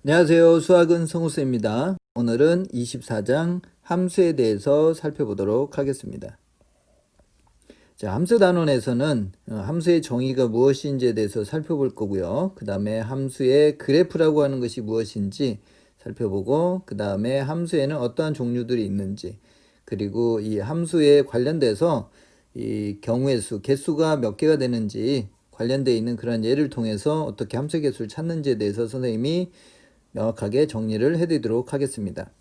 안녕하세요. 수학은 성우쌤입니다. 오늘은 24장 함수에 대해서 살펴보도록 하겠습니다. 자, 함수 단원에서는 함수의 정의가 무엇인지에 대해서 살펴볼 거고요. 그 다음에 함수의 그래프라고 하는 것이 무엇인지 살펴보고, 그 다음에 함수에는 어떠한 종류들이 있는지, 그리고 이 함수에 관련돼서 이 경우의 수, 개수가 몇 개가 되는지 관련되어 있는 그런 예를 통해서 어떻게 함수의 개수를 찾는지에 대해서 선생님이 명확하게 정리를 해드리도록 하겠습니다.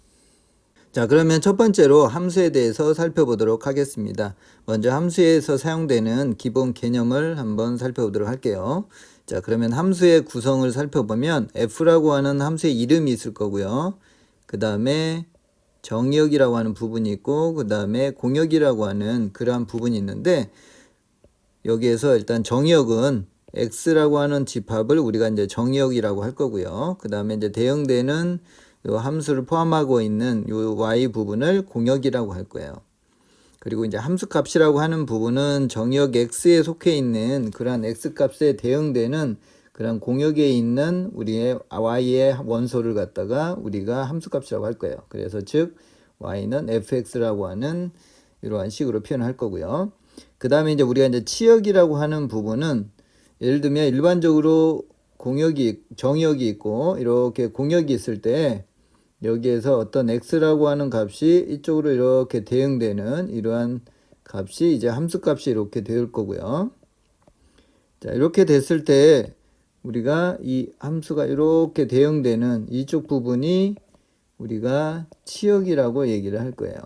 자, 그러면 첫 번째로 함수에 대해서 살펴보도록 하겠습니다. 먼저 함수에서 사용되는 기본 개념을 한번 살펴보도록 할게요. 자, 그러면 함수의 구성을 살펴보면 f라고 하는 함수의 이름이 있을 거고요. 그 다음에 정의역이라고 하는 부분이 있고, 그 다음에 공역이라고 하는 그러한 부분이 있는데, 여기에서 일단 정의역은 x라고 하는 집합을 우리가 이제 정의역이라고 할 거고요. 그 다음에 이제 대응되는 요 함수를 포함하고 있는 요 y 부분을 공역이라고 할 거예요. 그리고 이제 함수 값이라고 하는 부분은 정의역 x에 속해 있는 그러한 x 값에 대응되는 그런 공역에 있는 우리의 y의 원소를 갖다가 우리가 함수 값이라고 할 거예요. 그래서 즉 y는 fx라고 하는 이러한 식으로 표현할 거고요. 그 다음에 이제 우리가 이제 치역이라고 하는 부분은 예를 들면 일반적으로 정의역이 있고 이렇게 공역이 있을 때 여기에서 어떤 x라고 하는 값이 이쪽으로 이렇게 대응되는 이러한 값이 이제 함수 값이 이렇게 될 거고요. 자, 이렇게 됐을 때 우리가 이 함수가 이렇게 대응되는 이쪽 부분이 우리가 치역이라고 얘기를 할 거예요.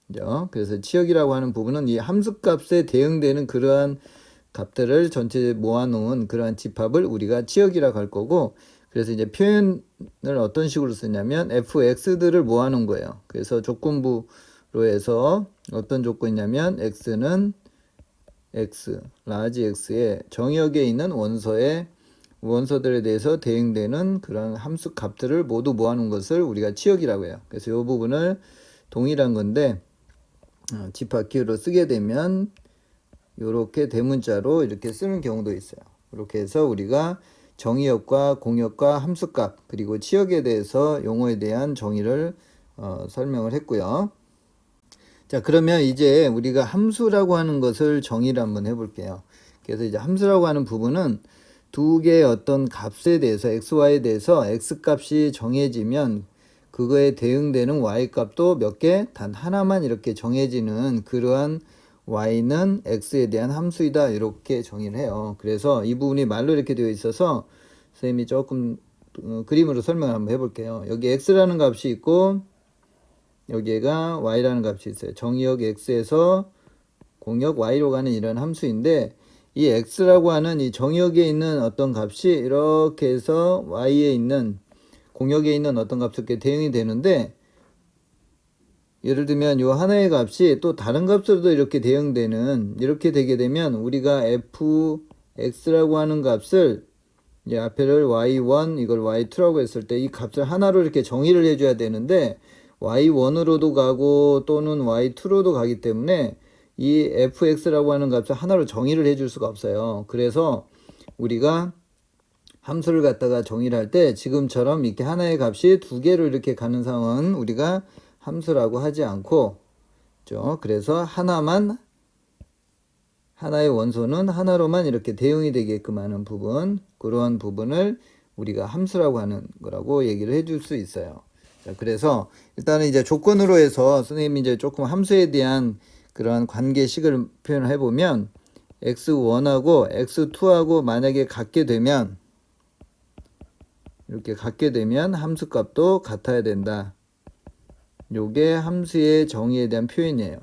그죠? 그래서 치역이라고 하는 부분은 이 함수값에 대응되는 그러한 값들을 전체 모아놓은 그러한 집합을 우리가 치역이라고 할 거고, 그래서 이제 표현을 어떤 식으로 쓰냐면 fx들을 모아놓은 거예요. 그래서 조건부로 해서 어떤 조건이냐면 x는 x, 라지 x의 정역에 있는 원소들에 대해서 대응되는 그런 함수 값들을 모두 모아놓은 것을 우리가 치역이라고 해요. 그래서 이 부분을 동일한 건데 집합 키로 쓰게 되면 이렇게 대문자로 이렇게 쓰는 경우도 있어요. 이렇게 해서 우리가 정의역과 공역과 함수값 그리고 치역에 대해서 용어에 대한 정의를 설명을 했고요. 자, 그러면 이제 우리가 함수라고 하는 것을 정의를 한번 해볼게요. 그래서 이제 함수라고 하는 부분은 두 개의 어떤 값에 대해서 xy에 대해서 x값이 정해지면 그거에 대응되는 y값도 몇 개? 단 하나만 이렇게 정해지는 그러한 y는 x에 대한 함수이다 이렇게 정의를 해요. 그래서 이 부분이 말로 이렇게 되어 있어서 선생님이 조금 그림으로 설명을 한번 해볼게요. 여기 x라는 값이 있고 여기가 y라는 값이 있어요. 정의역 x에서 공역 y로 가는 이런 함수인데 이 x라고 하는 이 정의역에 있는 어떤 값이 이렇게 해서 y에 있는 공역에 있는 어떤 값에 대응이 되는데 예를 들면 요 하나의 값이 또 다른 값으로도 이렇게 대응되는 이렇게 되게 되면 우리가 fx라고 하는 값을 이 앞에를 y1 이걸 y2라고 했을 때 이 값을 하나로 이렇게 정의를 해줘야 되는데 y1으로도 가고 또는 y2로도 가기 때문에 이 fx라고 하는 값을 하나로 정의를 해줄 수가 없어요. 그래서 우리가 함수를 갖다가 정의를 할 때 지금처럼 이렇게 하나의 값이 두 개로 이렇게 가는 상황은 우리가 함수라고 하지 않고, 그래서 하나의 원소는 하나로만 이렇게 대응이 되게끔 하는 부분, 그러한 부분을 우리가 함수라고 하는 거라고 얘기를 해줄 수 있어요. 자, 그래서 일단은 이제 조건으로 해서 선생님이 이제 조금 함수에 대한 그런 관계식을 표현을 해보면 x1하고 x2하고 만약에 이렇게 같게 되면 함수값도 같아야 된다. 요게 함수의 정의에 대한 표현이에요.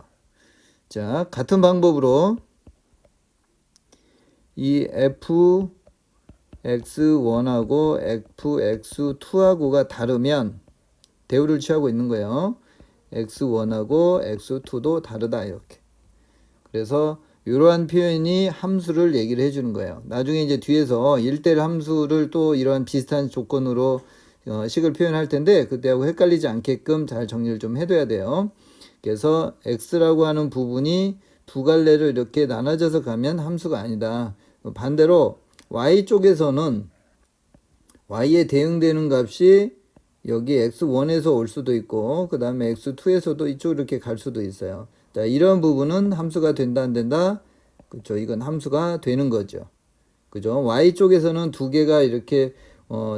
자, 같은 방법으로 이 fx1하고 fx2하고가 다르면 대우를 취하고 있는 거예요. x1하고 x2도 다르다 이렇게. 그래서 이러한 표현이 함수를 얘기를 해주는 거예요. 나중에 이제 뒤에서 1대1 함수를 또 이러한 비슷한 조건으로 식을 표현할 텐데 그때하고 헷갈리지 않게끔 잘 정리를 좀 해둬야 돼요. 그래서 x라고 하는 부분이 두 갈래로 이렇게 나눠져서 가면 함수가 아니다. 반대로 y 쪽에서는 y에 대응되는 값이 여기 x1에서 올 수도 있고 그 다음에 x2에서도 이쪽으로 이렇게 갈 수도 있어요. 자, 이런 부분은 함수가 된다 안 된다? 그렇죠. 이건 함수가 되는 거죠. 그죠? y 쪽에서는 두 개가 이렇게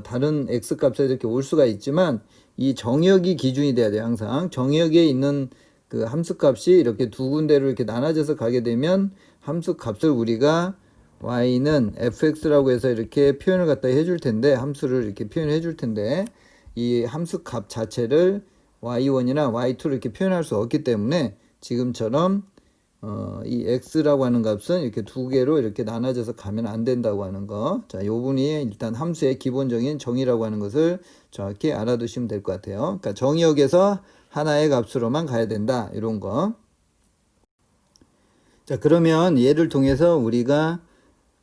다른 x 값에 이렇게 올 수가 있지만 이 정역이 기준이 돼야 돼요. 항상 정역에 있는 그 함수 값이 이렇게 두 군데로 이렇게 나눠져서 가게 되면 함수 값을 우리가 y는 fx라고 해서 이렇게 표현을 갖다 해줄 텐데 함수를 이렇게 표현해 줄 텐데 이 함수 값 자체를 y1이나 y2로 이렇게 표현할 수 없기 때문에 지금처럼 이 x라고 하는 값은 이렇게 두 개로 이렇게 나눠져서 가면 안 된다고 하는 거. 자, 요 분이 일단 함수의 기본적인 정의라고 하는 것을 정확히 알아두시면 될 것 같아요. 그러니까 정의역에서 하나의 값으로만 가야 된다. 이런 거. 자, 그러면 얘를 통해서 우리가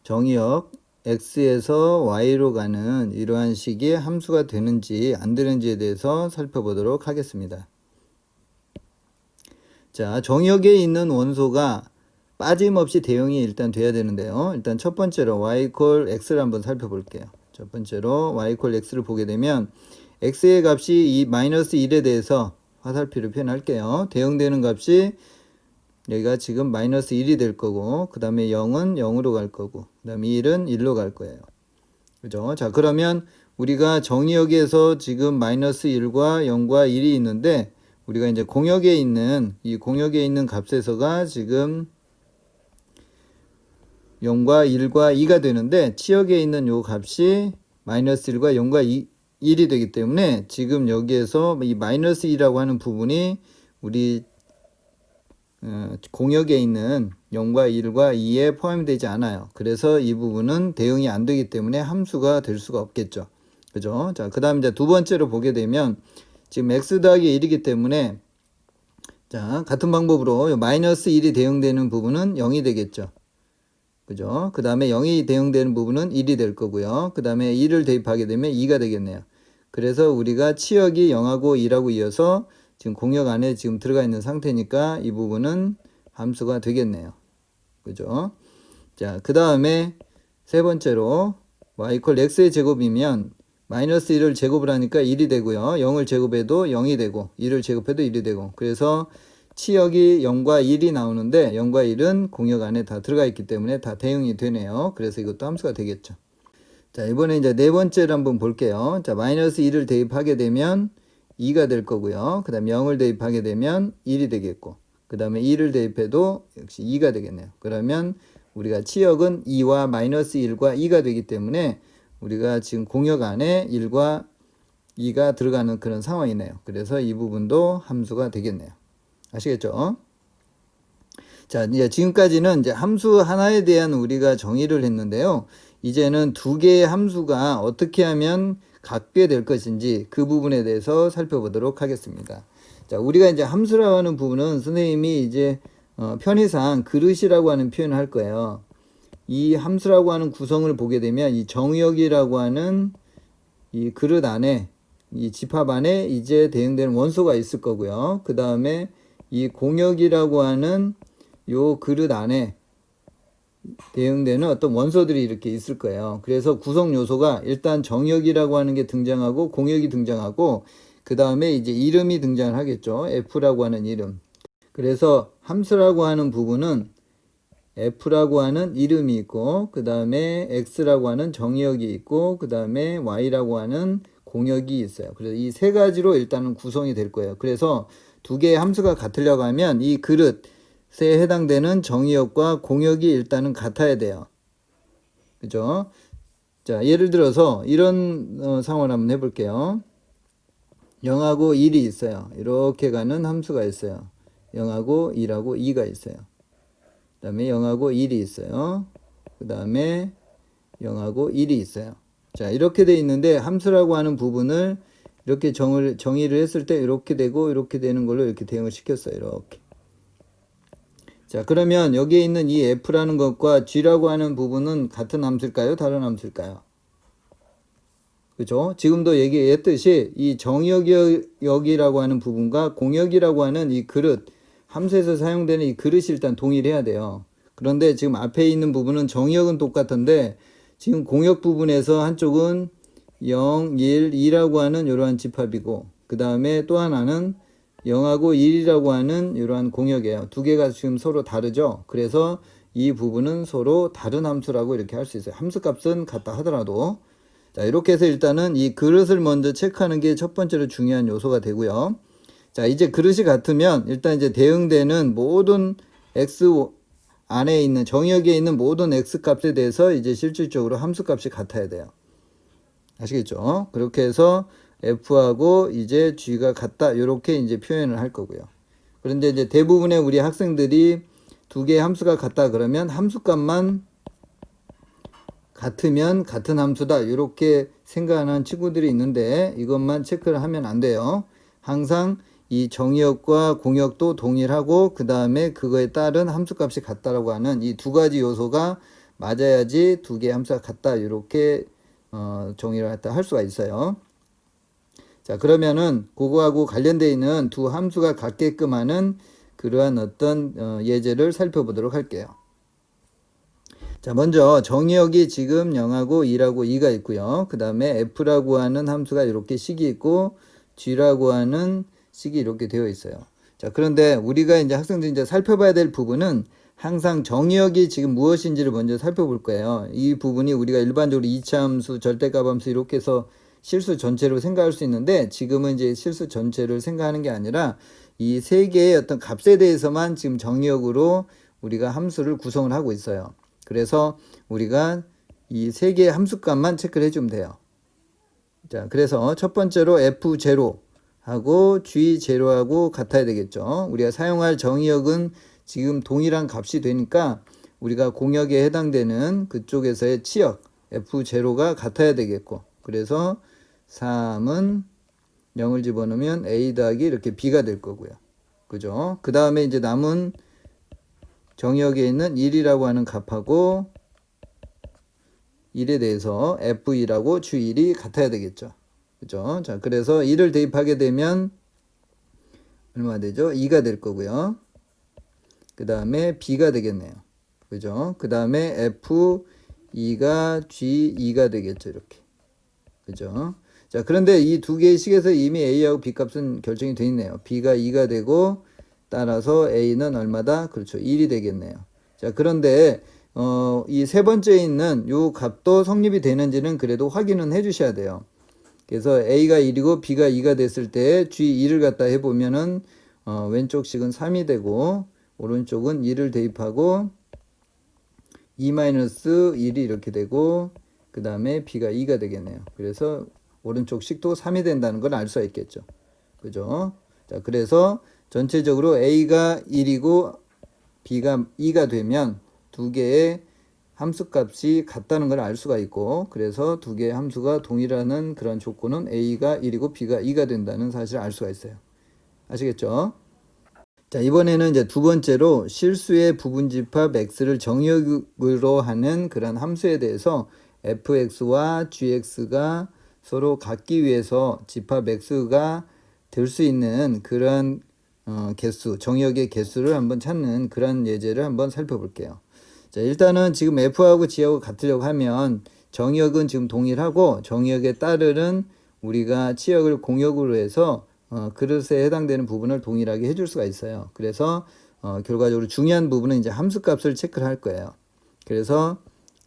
정의역 x에서 y로 가는 이러한 식의 함수가 되는지 안 되는지에 대해서 살펴보도록 하겠습니다. 자, 정역에 있는 원소가 빠짐없이 대응이 일단 돼야 되는데요. 일단 첫 번째로 y = x를 한번 살펴볼게요. 첫 번째로 y = x를 보게 되면 x의 값이 이 -1에 대해서 화살표로 표현할게요. 대응되는 값이 여기가 지금 -1이 될 거고 그 다음에 0은 0으로 갈 거고 그 다음에 1은 1로 갈 거예요. 그죠? 자, 그러면 우리가 정의역에서 지금 -1과 0과 1이 있는데 우리가 이제 공역에 있는 이 공역에 있는 값에서가 지금 0과 1과 2가 되는데 치역에 있는 요 값이 -1과 0과 1이 되기 때문에 지금 여기에서 이 -2라고 하는 부분이 우리 공역에 있는 0과 1과 2에 포함이 되지 않아요. 그래서 이 부분은 대응이 안 되기 때문에 함수가 될 수가 없겠죠. 그죠? 자, 그 다음 이제 두 번째로 보게 되면 지금 x 더하기 1이기 때문에 자, 같은 방법으로 -1이 대응되는 부분은 0이 되겠죠. 그죠? 그 다음에 0이 대응되는 부분은 1이 될 거고요. 그 다음에 2를 대입하게 되면 2가 되겠네요. 그래서 우리가 치역이 0하고 2라고 이어서 지금 공역 안에 지금 들어가 있는 상태니까 이 부분은 함수가 되겠네요. 그죠? 자, 그 다음에 세 번째로 y = x의 제곱이면 -1을 제곱을 하니까 1이 되고요. 0을 제곱해도 0이 되고 1을 제곱해도 1이 되고 그래서 치역이 0과 1이 나오는데 0과 1은 공역 안에 다 들어가 있기 때문에 다 대응이 되네요. 그래서 이것도 함수가 되겠죠. 자, 이번에 이제 네 번째를 한번 볼게요. 자, -1을 대입하게 되면 2가 될 거고요. 그 다음에 0을 대입하게 되면 1이 되겠고 그 다음에 2를 대입해도 역시 2가 되겠네요. 그러면 우리가 치역은 2와 -1과 2가 되기 때문에 우리가 지금 공역 안에 1과 2가 들어가는 그런 상황이네요. 그래서 이 부분도 함수가 되겠네요. 아시겠죠? 자, 이제 지금까지는 이제 함수 하나에 대한 우리가 정의를 했는데요. 이제는 두 개의 함수가 어떻게 하면 같게 될 것인지 그 부분에 대해서 살펴보도록 하겠습니다. 자, 우리가 이제 함수라고 하는 부분은 선생님이 이제 편의상 그릇이라고 하는 표현을 할 거예요. 이 함수라고 하는 구성을 보게 되면 이 정역이라고 하는 이 그릇 안에 이 집합 안에 이제 대응되는 원소가 있을 거고요. 그 다음에 이 공역이라고 하는 요 그릇 안에 대응되는 어떤 원소들이 이렇게 있을 거예요. 그래서 구성 요소가 일단 정역이라고 하는 게 등장하고 공역이 등장하고 그 다음에 이제 이름이 등장을 하겠죠. F라고 하는 이름. 그래서 함수라고 하는 부분은 F라고 하는 이름이 있고 그 다음에 X라고 하는 정역이 있고 그 다음에 Y라고 하는 공역이 있어요. 그래서 이 세 가지로 일단은 구성이 될 거예요. 그래서 두 개의 함수가 같으려고 하면 이 그릇에 해당되는 정의역과 공역이 일단은 같아야 돼요. 그죠? 자, 예를 들어서 이런 상황을 한번 해볼게요. 0하고 1이 있어요. 이렇게 가는 함수가 있어요. 0하고 1하고 2가 있어요. 그 다음에 0하고 1이 있어요. 그 다음에 0하고 1이 있어요. 자, 이렇게 돼 있는데 함수라고 하는 부분을 이렇게 정의를 했을 때 이렇게 되고 이렇게 되는 걸로 이렇게 대응을 시켰어요. 이렇게. 자, 그러면 여기에 있는 이 F라는 것과 G라고 하는 부분은 같은 함수일까요? 다른 함수일까요? 그죠? 지금도 얘기했듯이 이 정역이라고 하는 부분과 공역이라고 하는 이 그릇, 함수에서 사용되는 이 그릇이 일단 동일해야 돼요. 그런데 지금 앞에 있는 부분은 정역은 똑같은데 지금 공역 부분에서 한쪽은 0, 1, 2라고 하는 이러한 집합이고, 그 다음에 또 하나는 0하고 1이라고 하는 이러한 공역이에요. 두 개가 지금 서로 다르죠. 그래서 이 부분은 서로 다른 함수라고 이렇게 할 수 있어요. 함수값은 같다 하더라도. 자, 이렇게 해서 일단은 이 그릇을 먼저 체크하는 게 첫 번째로 중요한 요소가 되고요. 자, 이제 그릇이 같으면 일단 이제 대응되는 모든 x 안에 있는 정의역에 있는 모든 x 값에 대해서 이제 실질적으로 함수 값이 같아야 돼요. 아시겠죠? 그렇게 해서 f하고 이제 g가 같다 이렇게 이제 표현을 할 거고요. 그런데 이제 대부분의 우리 학생들이 두 개의 함수가 같다 그러면 함수값만 같으면 같은 함수다 이렇게 생각하는 친구들이 있는데 이것만 체크를 하면 안 돼요. 항상 이 정의역과 공역도 동일하고 그 다음에 그거에 따른 함수값이 같다라고 하는 이 두 가지 요소가 맞아야지 두 개의 함수가 같다 이렇게 정의를 할 수가 있어요. 자, 그러면은 그거하고 관련되어 있는 두 함수가 같게끔 하는 그러한 어떤 예제를 살펴보도록 할게요. 자, 먼저 정의역이 지금 0하고 1하고 2가 있고요. 그 다음에 f라고 하는 함수가 이렇게 식이 있고 g라고 하는 식이 이렇게 되어 있어요. 자, 그런데 우리가 이제 학생들이 이제 살펴봐야 될 부분은 항상 정의역이 지금 무엇인지를 먼저 살펴볼 거예요. 이 부분이 우리가 일반적으로 이차함수, 절대값함수 이렇게 해서 실수 전체로 생각할 수 있는데 지금은 이제 실수 전체를 생각하는 게 아니라 이 세 개의 어떤 값에 대해서만 지금 정의역으로 우리가 함수를 구성을 하고 있어요. 그래서 우리가 이 세 개의 함수값만 체크를 해주면 돼요. 자, 그래서 첫 번째로 f0하고 g0하고 같아야 되겠죠. 우리가 사용할 정의역은 지금 동일한 값이 되니까 우리가 공역에 해당되는 그쪽에서의 치역 f0가 같아야 되겠고, 그래서 3은 0을 집어넣으면 a 더하기 이렇게 b가 될 거고요. 그죠? 그 다음에 이제 남은 정의역에 있는 1이라고 하는 값하고 1에 대해서 f2라고 g1이 같아야 되겠죠. 그죠? 자, 그래서 1을 대입하게 되면 얼마 되죠? 2가 될 거고요. 그 다음에 b가 되겠네요. 그죠? 그 다음에 f2가 g2가 되겠죠. 이렇게. 그죠? 자, 그런데 이 두 개의 식에서 이미 a하고 b 값은 결정이 되어 있네요. b가 2가 되고 따라서 a는 얼마다? 그렇죠. 1이 되겠네요. 자, 그런데 이 세 번째에 있는 요 값도 성립이 되는지는 그래도 확인은 해 주셔야 돼요. 그래서 a가 1이고 b가 2가 됐을 때 g2를 갖다 해보면은 왼쪽 식은 3이 되고 오른쪽은 2를 대입하고 2-1이 이렇게 되고 그 다음에 b가 2가 되겠네요. 그래서 오른쪽 식도 3이 된다는 걸 알 수가 있겠죠. 그죠? 자, 그래서 전체적으로 a가 1이고 b가 2가 되면 두 개의 함수값이 같다는 걸 알 수가 있고, 그래서 두 개의 함수가 동일하는 그런 조건은 a가 1이고 b가 2가 된다는 사실을 알 수가 있어요. 아시겠죠? 자, 이번에는 이제 두 번째로 실수의 부분집합 x를 정의역으로 하는 그런 함수에 대해서 fx와 gx가 서로 같기 위해서 집합 x가 될 수 있는 그런 개수, 정의역의 개수를 한번 찾는 그런 예제를 한번 살펴볼게요. 자, 일단은 지금 f하고 g하고 같으려고 하면 정의역은 지금 동일하고 정의역에 따르는 우리가 치역을 공역으로 해서 그릇에 해당되는 부분을 동일하게 해줄 수가 있어요. 그래서 결과적으로 중요한 부분은 이제 함수값을 체크를 할 거예요. 그래서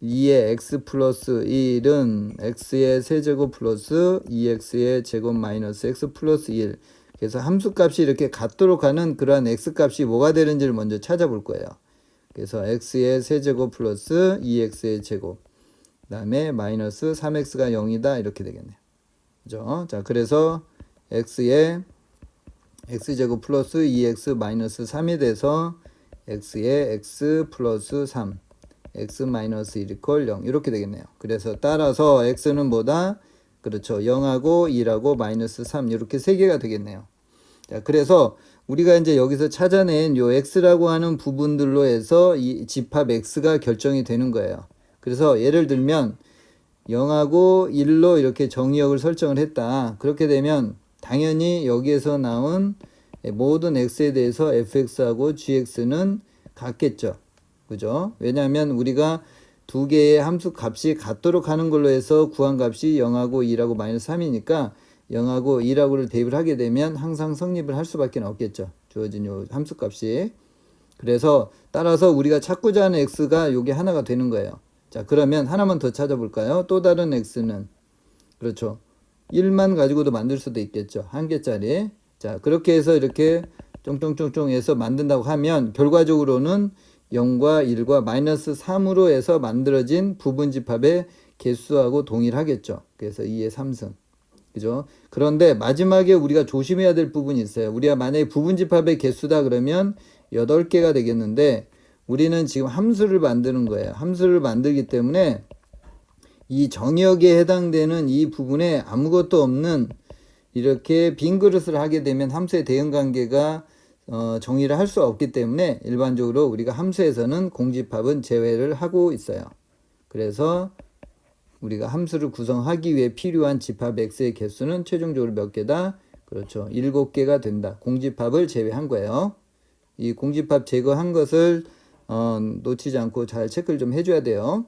2의 x 플러스 1은 x의 세제곱 플러스 2x의 제곱 마이너스 x 플러스 1. 그래서 함수값이 이렇게 같도록 하는 그러한 x값이 뭐가 되는지를 먼저 찾아볼 거예요. 그래서 x의 세제곱 플러스 2x의 제곱, 그 다음에 마이너스 3x가 0이다 이렇게 되겠네요. 그죠? 자, 그래서 x의 x제곱 플러스 2x 마이너스 3이 돼서 x의 x 플러스 3, x 마이너스 1 이퀄 0 이렇게 되겠네요. 그래서 따라서 x는 뭐다? 그렇죠. 0하고 1하고 마이너스 3 이렇게 세 개가 되겠네요. 자, 그래서 우리가 이제 여기서 찾아낸 요 x라고 하는 부분들로 해서 이 집합 x가 결정이 되는 거예요. 그래서 예를 들면 0하고 1로 이렇게 정의역을 설정을 했다. 그렇게 되면 당연히 여기에서 나온 모든 x에 대해서 fx하고 gx는 같겠죠. 그죠? 왜냐하면 우리가 두 개의 함수 값이 같도록 하는 걸로 해서 구한 값이 0하고 2라고 마이너스 3이니까 0하고 2라고를 대입을 하게 되면 항상 성립을 할 수밖에 없겠죠. 주어진 요 함수 값이. 그래서 따라서 우리가 찾고자 하는 x가 요게 하나가 되는 거예요. 자, 그러면 하나만 더 찾아볼까요? 또 다른 x는 그렇죠. 1만 가지고도 만들 수도 있겠죠. 한 개짜리. 자, 그렇게 해서 이렇게 쫑쫑쫑쫑 해서 만든다고 하면 결과적으로는 0과 1과 마이너스 3으로 해서 만들어진 부분집합의 개수하고 동일하겠죠. 그래서 2의 3승. 그죠? 그런데 마지막에 우리가 조심해야 될 부분이 있어요. 우리가 만약에 부분집합의 개수다 그러면 8개가 되겠는데 우리는 지금 함수를 만드는 거예요. 함수를 만들기 때문에 이 정역에 해당되는 이 부분에 아무것도 없는 이렇게 빈 그릇을 하게 되면 함수의 대응관계가 정의를 할 수 없기 때문에 일반적으로 우리가 함수에서는 공집합은 제외를 하고 있어요. 그래서 우리가 함수를 구성하기 위해 필요한 집합 x의 개수는 최종적으로 몇 개다? 그렇죠. 7개가 된다. 공집합을 제외한 거예요. 이 공집합 제거한 것을 놓치지 않고 잘 체크를 좀 해줘야 돼요.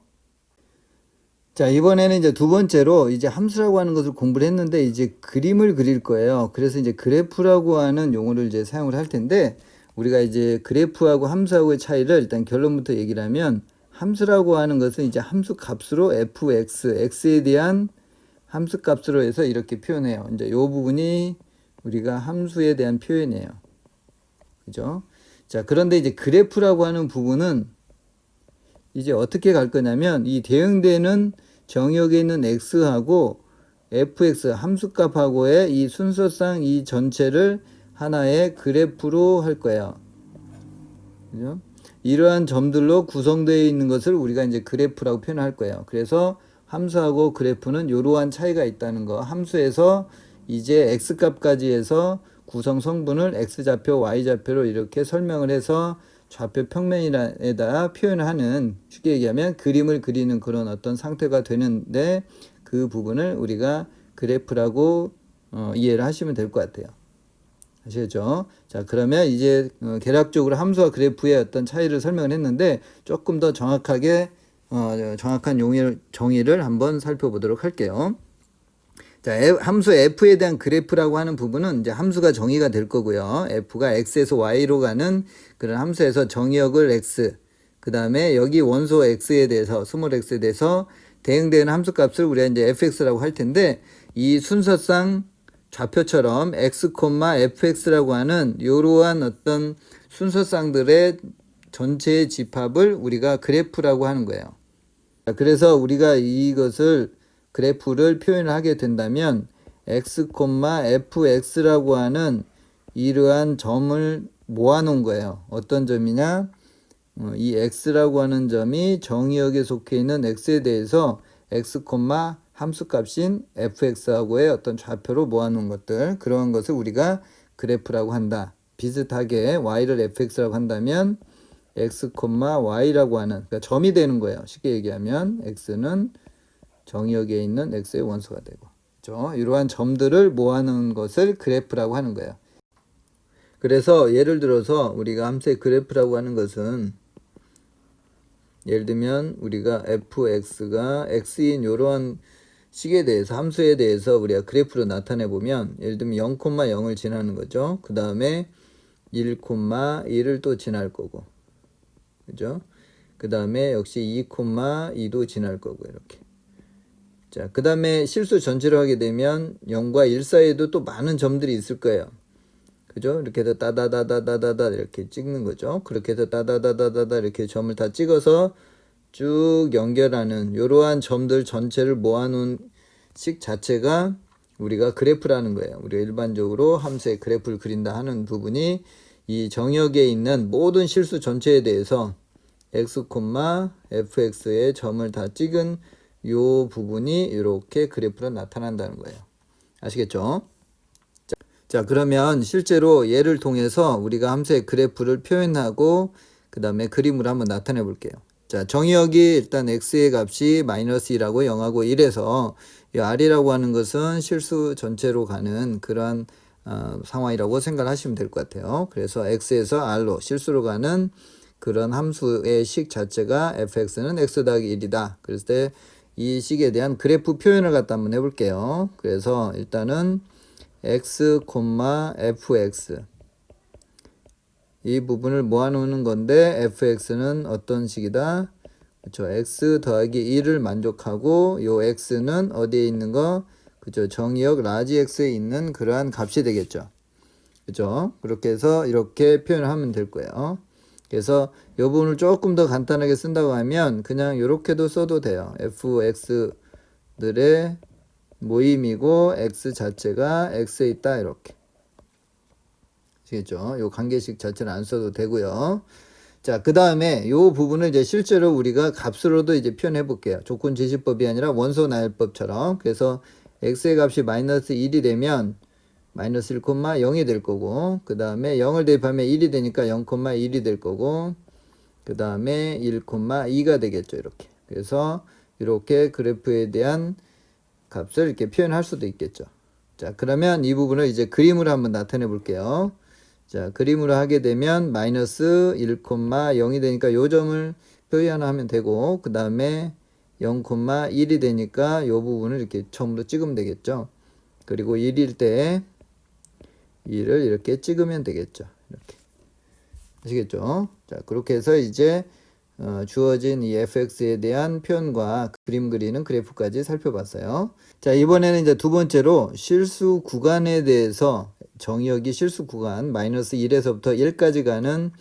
자, 이번에는 이제 두 번째로 이제 함수라고 하는 것을 공부를 했는데 이제 그림을 그릴 거예요. 그래서 이제 그래프라고 하는 용어를 이제 사용을 할 텐데 우리가 이제 그래프하고 함수하고의 차이를 일단 결론부터 얘기를 하면 함수라고 하는 것은 이제 함수 값으로 fx, x에 대한 함수 값으로 해서 이렇게 표현해요. 이제 요 부분이 우리가 함수에 대한 표현이에요. 그죠? 자, 그런데 이제 그래프라고 하는 부분은 이제 어떻게 갈 거냐면 이 대응되는 정역에 있는 x하고 fx 함수값하고의 이 순서상 이 전체를 하나의 그래프로 할 거예요. 그죠? 이러한 점들로 구성되어 있는 것을 우리가 이제 그래프라고 표현할 거예요. 그래서 함수하고 그래프는 이러한 차이가 있다는 거. 함수에서 이제 x값까지 해서 구성 성분을 x좌표, y좌표로 이렇게 설명을 해서 좌표 평면에다 표현하는, 쉽게 얘기하면 그림을 그리는 그런 어떤 상태가 되는데 그 부분을 우리가 그래프라고 이해를 하시면 될 것 같아요. 아시겠죠? 자, 그러면 이제 개략적으로 함수와 그래프의 어떤 차이를 설명을 했는데 조금 더 정확하게 정확한 정의를 한번 살펴보도록 할게요. 자, 함수 f에 대한 그래프라고 하는 부분은 이제 함수가 정의가 될 거고요. f가 x에서 y로 가는 그런 함수에서 정의역을 x, 그 다음에 여기 원소 x에 대해서, 스몰 x에 대해서 대응되는 함수값을 우리가 이제 fx라고 할 텐데 이 순서상 좌표처럼 x, fx라고 하는 이러한 어떤 순서상들의 전체의 집합을 우리가 그래프라고 하는 거예요. 그래서 우리가 이것을 그래프를 표현하게 된다면 x, fx라고 하는 이러한 점을 모아놓은 거예요. 어떤 점이냐? 이 x라고 하는 점이 정의역에 속해 있는 x에 대해서 x, 함수값인 fx하고의 어떤 좌표로 모아놓은 것들, 그런 것을 우리가 그래프라고 한다. 비슷하게 y를 fx라고 한다면 x, y라고 하는, 그러니까 점이 되는 거예요. 쉽게 얘기하면 x는 정의역에 있는 x의 원소가 되고, 그렇죠? 이러한 점들을 모아놓은 것을 그래프라고 하는 거예요. 그래서 예를 들어서 우리가 함수의 그래프라고 하는 것은 예를 들면 우리가 fx가 x인 이러한 식에 대해서, 함수에 대해서 우리가 그래프로 나타내 보면 예를 들면 0,0을 지나는 거죠. 그 다음에 1,1을 또 지날 거고, 그죠? 그 다음에 역시 2,2도 지날 거고, 이렇게. 자, 그 다음에 실수 전체로 하게 되면 0과 1 사이에도 또 많은 점들이 있을 거예요. 그죠? 이렇게 해서 따다다다다다다 이렇게 찍는 거죠. 그렇게 해서 따다다다다다 이렇게 점을 다 찍어서 쭉 연결하는 이러한 점들 전체를 모아놓은 식 자체가 우리가 그래프라는 거예요. 우리가 일반적으로 함수의 그래프를 그린다 하는 부분이 이 정역에 있는 모든 실수 전체에 대해서 x, fx의 점을 다 찍은 요 부분이 이렇게 그래프로 나타난다는 거예요. 아시겠죠? 자, 그러면 실제로 예를 통해서 우리가 함수의 그래프를 표현하고 그 다음에 그림으로 한번 나타내 볼게요. 자, 정의역이 일단 x의 값이 마이너스 2라고 0하고 1에서 이 r이라고 하는 것은 실수 전체로 가는 그러한 상황이라고 생각하시면 될 것 같아요. 그래서 x에서 r로 실수로 가는 그런 함수의 식 자체가 fx는 x 더하기 1이다. 그랬을 때 이 식에 대한 그래프 표현을 갖다 한번 해볼게요. 그래서 일단은 x, fx 이 부분을 모아놓는 건데 fx는 어떤 식이다? 그렇죠. x 더하기 1을 만족하고 요 x는 어디에 있는 거? 그죠. 정의역 라지 x에 있는 그러한 값이 되겠죠. 그죠. 그렇게 해서 이렇게 표현을 하면 될 거예요. 그래서 이 부분을 조금 더 간단하게 쓴다고 하면 그냥 이렇게도 써도 돼요. fx들의 모임이고 x 자체가 x에 있다 이렇게. 아시겠죠? 요 관계식 자체는 안 써도 되고요. 자, 그 다음에 요 부분을 이제 실제로 우리가 값으로도 이제 표현해 볼게요. 조건 제시법이 아니라 원소 나열법처럼. 그래서 x의 값이 마이너스 1이 되면 마이너스 1,0이 될 거고, 그 다음에 0을 대입하면 1이 되니까 0,1이 될 거고, 그 다음에 1,2가 되겠죠. 이렇게. 그래서 이렇게 그래프에 대한 값을 이렇게 표현할 수도 있겠죠. 자, 그러면 이 부분을 이제 그림으로 한번 나타내 볼게요. 자, 그림으로 하게 되면 마이너스 1,0이 되니까 요 점을 표현하면 되고, 그 다음에 0,1이 되니까 요 부분을 이렇게 처음으로 찍으면 되겠죠. 그리고 1일 때 2를 이렇게 찍으면 되겠죠. 이렇게. 아시겠죠? 자, 그렇게 해서 이제 주어진 이 fx에 대한 표현과 그림 그리는 그래프까지 살펴봤어요. 자, 이번에는 이제 두 번째로 실수 구간에 대해서 정의역이 실수 구간 마이너스 1에서부터 1까지 가는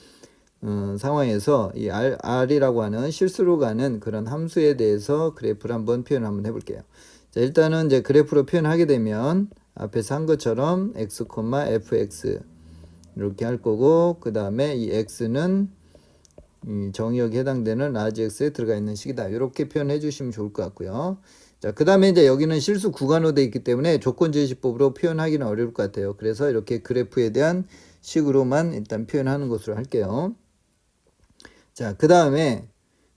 상황에서 이 r이라고 하는 실수로 가는 그런 함수에 대해서 그래프를 한번 표현 한번 해볼게요. 자, 일단은 이제 그래프로 표현하게 되면 앞에서 한 것처럼 x, fx 이렇게 할 거고, 그 다음에 이 x는 이 정의역에 해당되는 라지 x에 들어가 있는 식이다. 이렇게 표현해 주시면 좋을 것 같고요. 자, 그 다음에 이제 여기는 실수 구간으로 되어 있기 때문에 조건제시법으로 표현하기는 어려울 것 같아요. 그래서 이렇게 그래프에 대한 식으로만 일단 표현하는 것으로 할게요. 자, 그 다음에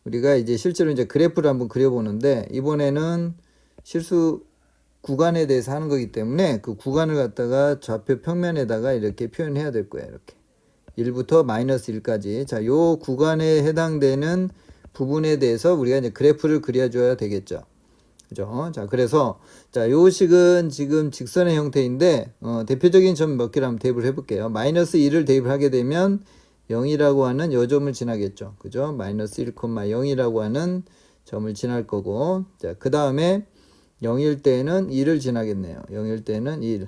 우리가 이제 실제로 이제 그래프를 한번 그려보는데, 이번에는 실수 구간에 대해서 하는 거기 때문에 그 구간을 갖다가 좌표 평면에다가 이렇게 표현해야 될 거예요. 이렇게 1부터 마이너스 1까지. 자, 요 구간에 해당되는 부분에 대해서 우리가 이제 그래프를 그려줘야 되겠죠. 그죠? 자, 그래서 자, 요 식은 지금 직선의 형태인데 대표적인 점 몇 개를 한번 대입을 해볼게요. 마이너스 1을 대입을 하게 되면 0이라고 하는 요 점을 지나겠죠. 그죠? 마이너스 1,0이라고 하는 점을 지날 거고, 자, 그 다음에 0일 때는 2를 지나겠네요. 0일 때는 1.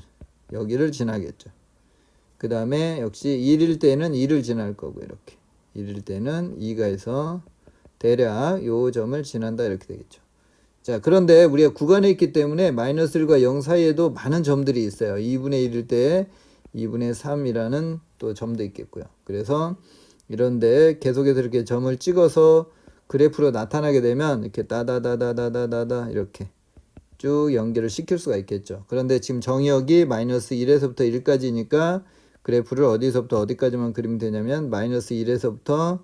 여기를 지나겠죠. 그 다음에 역시 1일 때는 2를 지날 거고, 이렇게. 1일 때는 2가 해서 대략 요 점을 지난다. 이렇게 되겠죠. 자, 그런데 우리가 구간에 있기 때문에 마이너스 1과 0 사이에도 많은 점들이 있어요. 2분의 1일 때 2분의 3이라는 또 점도 있겠고요. 그래서 이런데 계속해서 이렇게 점을 찍어서 그래프로 나타나게 되면 이렇게 따다다다다다다 이렇게 쭉 연결을 시킬 수가 있겠죠. 그런데 지금 정의역이 마이너스 1에서부터 1까지니까 그래프를 어디서부터 어디까지만 그리면 되냐면 마이너스 1에서부터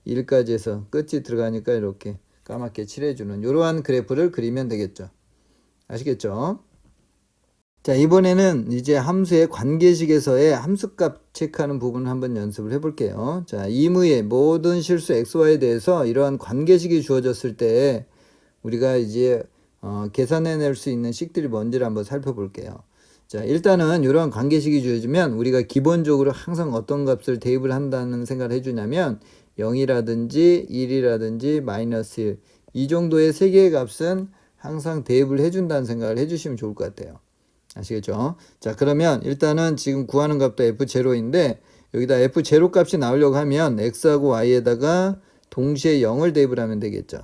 1까지 해서 끝이 들어가니까 이렇게 까맣게 칠해주는 이러한 그래프를 그리면 되겠죠. 아시겠죠? 자, 이번에는 이제 함수의 관계식에서의 함수값 체크하는 부분을 한번 연습을 해볼게요. 자, 이무의 모든 실수 xy에 대해서 이러한 관계식이 주어졌을 때 우리가 이제 계산해낼 수 있는 식들이 뭔지를 한번 살펴볼게요. 자, 일단은 이러한 관계식이 주어지면 우리가 기본적으로 항상 어떤 값을 대입을 한다는 생각을 해주냐면 0이라든지 1이라든지 마이너스 1 이 정도의 세 개의 값은 항상 대입을 해준다는 생각을 해주시면 좋을 것 같아요. 아시겠죠? 자, 그러면 일단은 지금 구하는 값도 f0인데 여기다 f0 값이 나오려고 하면 x하고 y에다가 동시에 0을 대입을 하면 되겠죠.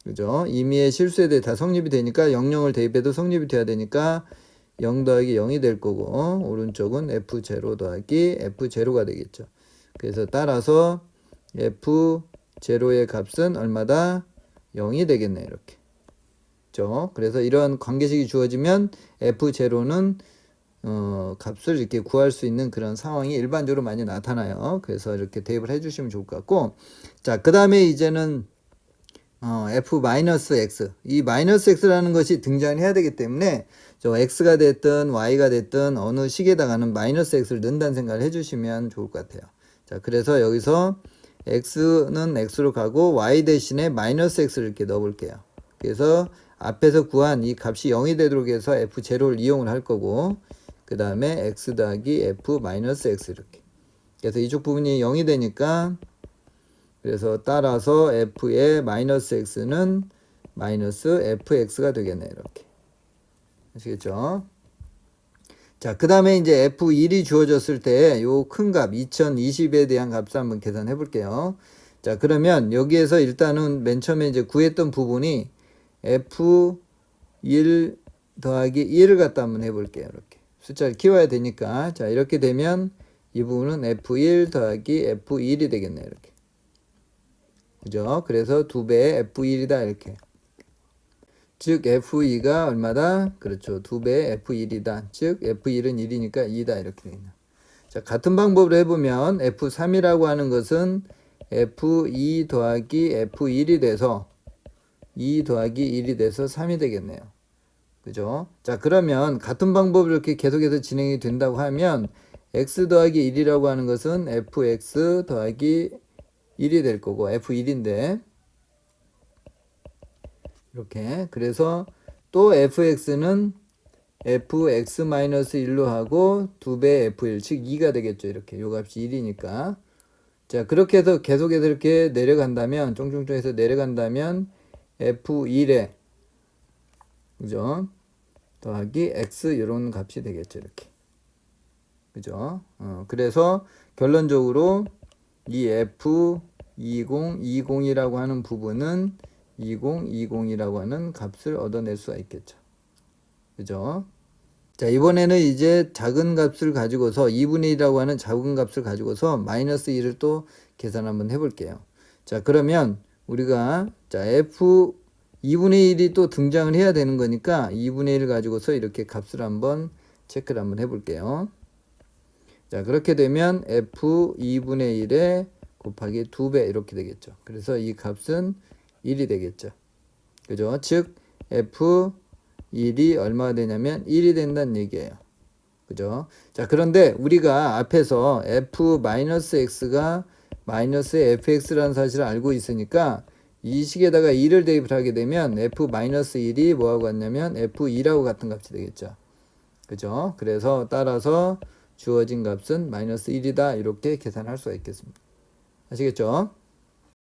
그죠? 임의의 실수에 대해 다 성립이 되니까 00을 대입해도 성립이 돼야 되니까 0 더하기 0이 될 거고, 오른쪽은 f0 더하기 f0가 되겠죠. 그래서 따라서 f0의 값은 얼마다? 0이 되겠네, 이렇게. 그죠? 그래서 이런 관계식이 주어지면 f0는 값을 이렇게 구할 수 있는 그런 상황이 일반적으로 많이 나타나요. 그래서 이렇게 대입을 해주시면 좋을 것 같고, 자, 그 다음에 이제는 f-x 이 마이너스 x라는 것이 등장해야 되기 때문에 저 x가 됐든 y가 됐든 어느 식에다가는 마이너스 x를 넣는다는 생각을 해주시면 좋을 것 같아요. 자, 그래서 여기서 x는 x로 가고 y 대신에 마이너스 x를 이렇게 넣어볼게요. 그래서 앞에서 구한 이 값이 0이 되도록 해서 f0를 이용을 할 거고, 그 다음에 x 더하기 f 마이너스 x 이렇게. 그래서 이쪽 부분이 0이 되니까, 그래서 따라서 f의 마이너스 x는 마이너스 fx가 되겠네요. 이렇게. 아시겠죠? 자, 그 다음에 이제 F1이 주어졌을 때 요 큰 값 2020에 대한 값을 한번 계산해 볼게요. 자, 그러면 여기에서 일단은 맨 처음에 이제 구했던 부분이 F1 더하기 1을 갖다 한번 해 볼게요. 이렇게. 숫자를 키워야 되니까. 자, 이렇게 되면 이 부분은 F1 더하기 F1이 되겠네요. 이렇게. 그죠? 그래서 2배의 F1이다. 이렇게. 즉 F2가 얼마다? 그렇죠. 2배의 F1이다. 즉 F1은 1이니까 2다. 이렇게 되겠네요. 자, 같은 방법으로 해보면 F3이라고 하는 것은 F2 더하기 F1이 돼서 2 더하기 1이 돼서 3이 되겠네요. 그죠? 자, 그러면 같은 방법으로 이렇게 계속해서 진행이 된다고 하면 x 더하기 1이라고 하는 것은 fx 더하기 1이 될 거고 f1인데 이렇게. 그래서 또 fx는 fx-1로 하고 2배 f1 즉 2가 되겠죠. 이렇게 요 값이 1이니까. 자, 그렇게 해서 계속해서 이렇게 내려간다면 쫑쫑쫑해서 내려간다면 f1에 그죠? 더하기 x 이런 값이 되겠죠. 이렇게. 그죠? 그래서 결론적으로 이 f2020이라고 하는 부분은 2020이라고 하는 값을 얻어낼 수가 있겠죠. 그죠? 자, 이번에는 이제 작은 값을 가지고서 2분의 1이라고 하는 작은 값을 가지고서 마이너스 1을 또 계산 한번 해볼게요. 자, 그러면 우리가 자 f 2분의 1이 또 등장을 해야 되는 거니까 2분의 1을 가지고서 이렇게 값을 한번 체크를 한번 해볼게요. 자, 그렇게 되면 f 2분의 1에 곱하기 2배 이렇게 되겠죠. 그래서 이 값은 1이 되겠죠. 그죠? 즉 f1이 얼마가 되냐면 1이 된다는 얘기예요. 그죠? 자, 그런데 우리가 앞에서 f-x가 마이너스의 fx라는 사실을 알고 있으니까 이 식에다가 2를 대입을 하게 되면 f-1이 뭐하고 같냐면 f2라고 같은 값이 되겠죠. 그죠? 그래서 따라서 주어진 값은 마이너스 1이다. 이렇게 계산할 수가 있겠습니다. 아시겠죠?